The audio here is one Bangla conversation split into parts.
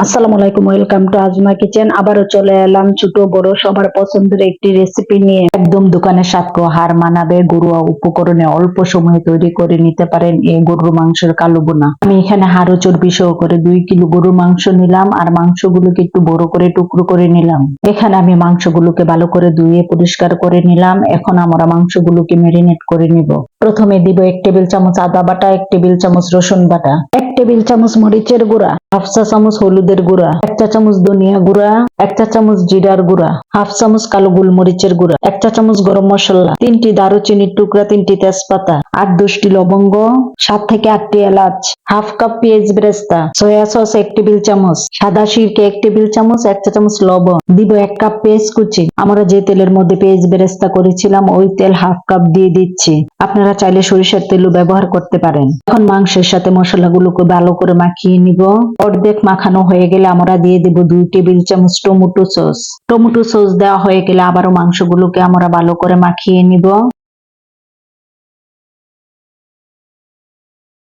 আসসালামু আলাইকুম, ওয়েলকাম টু আজমা কিচেন। আবারও চলে এলাম ছোট বড় সবার পছন্দের একটি রেসিপি নিয়ে। একদম দোকানের স্বাদকে হার মানাবে, ঘরোয়া উপকরণে অল্প সময়ে তৈরি করে নিতে পারেন এই গরুর মাংসের কালো বোনা। আমি এখানে হাড় ও চর্বি সহকারে 2 কিলো গরুর মাংস নিলাম আর মাংসগুলোকে একটু বড় করে টুকরো করে নিলাম। এখানে আমি মাংসগুলোকে ভালো করে ধুয়ে পরিষ্কার করে নিলাম। এখন আমরা মাংসগুলোকে ম্যারিনেট করে নিব। প্রথমে দিব 1 টেবিল চামচ আদা বাটা, 1 টেবিল চামচ রসুন বাটা, 1 টেবিল চামচ মরিচের গুঁড়া, হাফ চা চামচ হলুদের গুঁড়া, 1 চা চামচ ধনিয়া গুঁড়া, 1 চা চামচ জিরার গুঁড়া, হাফ চামচ কালো গোলমরিচের গুঁড়া, 1 চা চামচ গরম মশলা, 3টি দারুচিনির টুকরা, 3টি তেজপাতা, 8-10টি লবঙ্গ, 7 থেকে 8টি এলাচ, হাফ কাপ পেঁয়াজ বেরেস্তা, সয়া সস 1 টেবিল চামচ, সাদা সিরকে 1 টেবিল চামচ, 1 চা চামচ লবণ, দিব 1 কাপ পেঁয়াজ কুচি। আমরা যে তেলের মধ্যে পেঁয়াজ বেরেস্তা করেছিলাম ওই তেল হাফ কাপ দিয়ে দিচ্ছি। আপনারা চাইলে সরিষার তেলও ব্যবহার করতে পারেন। এখন মাংসের সাথে মশলাগুলোকে ভালো করে মাখিয়ে নিব। অর্ধেক মাখানো হয়ে গেলে আমরা দিয়ে দেব 2 টেবিল চামচ টমেটো সস। টমেটো সস দেওয়া হয়ে গেলে আবারও মাংসগুলোকে আমরা ভালো করে মাখিয়ে নিব।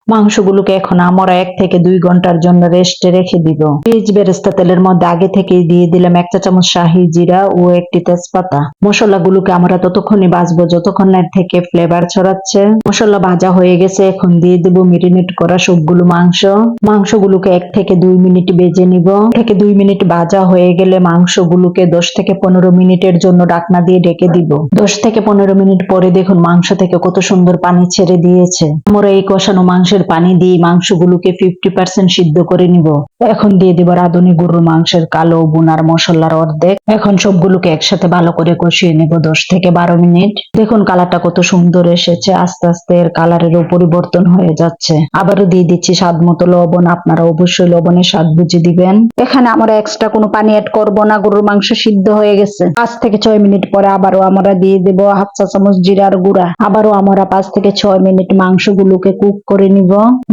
মাংসগুলোকে এখন আমরা 1 থেকে 2 ঘন্টার জন্য রেস্টে রেখে দিব। পেঁয়াজ বেরেস্তা তেলের মধ্যে আগে থেকেই দিয়ে দিলাম 1 চা চামচ শাহি জিরা ও 1টি তেজপাতা। মশলাগুলোকে আমরা ততক্ষণই ভাজবো যতক্ষণ না থেকে ফ্লেভার ছড়াচ্ছে। মশলা ভাজা হয়ে গেছে, এখন দিয়ে দেব মেরিনেট করা সবগুলো মাংস। মাংসগুলোকে 1 থেকে 2 মিনিট ভেজে নিব। 1 থেকে 2 মিনিট ভাজা হয়ে গেলে মাংসগুলোকে 10 থেকে 15 মিনিটের জন্য ঢাকনা দিয়ে ঢেকে দিব। 10 থেকে 15 মিনিট পরে দেখুন মাংস থেকে কত সুন্দর পানি ছেড়ে দিয়েছে। আমরা এই কষানো মাংসের পানি দিয়ে মাংসগুলোকে 50% সিদ্ধ করে নিব। এখন দিয়ে দেব রাঁধুনি গরুর মাংসের কালো বোনার মশলার অর্ধেক। এখন সবগুলোকে একসাথে ভালো করে কষিয়ে নেব 10 থেকে 12 মিনিট। দেখুন কালারটা কত সুন্দর এসেছে, আস্তে আস্তে এর কালারেরও পরিবর্তন হয়ে যাচ্ছে। আবারও দিয়ে দিচ্ছি স্বাদ মতো লবণ। আপনারা অবশ্যই লবণের স্বাদ বুঝে দিবেন। এখানে আমরা এক্সট্রা কোনো পানি অ্যাড করব না, গরুর মাংস সিদ্ধ হয়ে গেছে। 5 থেকে 6 মিনিট পরে আবারও আমরা দিয়ে দেব হাফ চা চামচ জিরার গুঁড়া। আবারও আমরা 5 থেকে 6 মিনিট মাংসগুলোকে কুক করে নিব।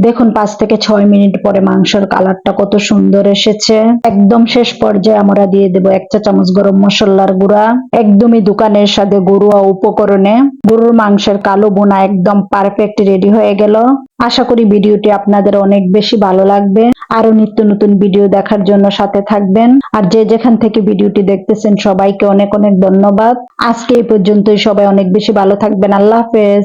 দেখুন 5 থেকে 6 মিনিট পরে মাংসের কালারটা কত সুন্দর এসেছে। একদম শেষ পর্যায়ে আমরা দিয়ে দেব 1 চা চামচ গরম মশলার গুঁড়া। একদমই দোকানের সাথে ঘরোয়া উপকরণে গরুর মাংসের কালো বোনা একদম পারফেক্ট রেডি হয়ে গেল। আশা করি ভিডিওটি আপনাদের অনেক বেশি ভালো লাগবে। আরো নিত্য নতুন ভিডিও দেখার জন্য সাথে থাকবেন। আর যে যেখান থেকে ভিডিওটি দেখতেছেন সবাইকে অনেক অনেক ধন্যবাদ। আজকে এই পর্যন্তই। সবাই অনেক বেশি ভালো থাকবেন। আল্লাহ হাফেজ।